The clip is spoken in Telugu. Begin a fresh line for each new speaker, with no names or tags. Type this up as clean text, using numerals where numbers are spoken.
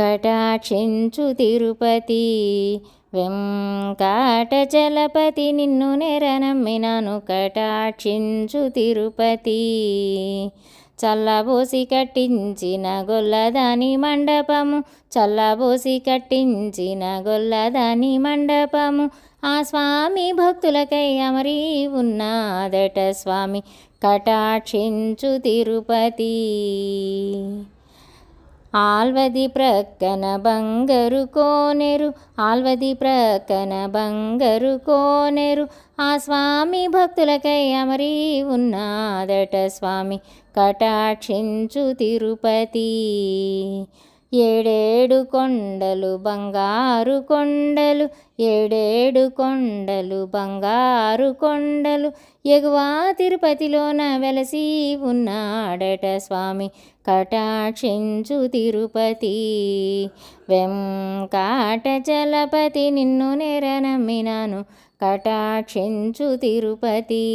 కటాక్షించు తిరుపతి. వెంకటచలపతి నిన్ను నెరనమ్మినాను కటాక్షించు తిరుపతి. చల్లబోసి కట్టించిన గొల్లదాని మండపము, చల్లబోసి కట్టించిన గొల్లదాని మండపము, ఆ స్వామి భక్తులకై అమరి ఉన్నాదట స్వామి కటాక్షించు తిరుపతి. ఆల్వది ప్రక్కన బంగారు కోనేరు, ఆల్వది ప్రక్కన బంగారు కోనేరు, ఆ స్వామి భక్తులకై అమరి ఉన్నాదట స్వామి కటాక్షించు తిరుపతి. ఏడేడు కొండలు బంగారు కొండలు, ఏడేడు కొండలు బంగారు కొండలు, ఎగువ తిరుపతిలోన వెలసి ఉన్నాడట స్వామి కటాక్షించు తిరుపతి. వెంకటచలపతి నిన్ను నెరనమ్మినాను కటాక్షించు తిరుపతి.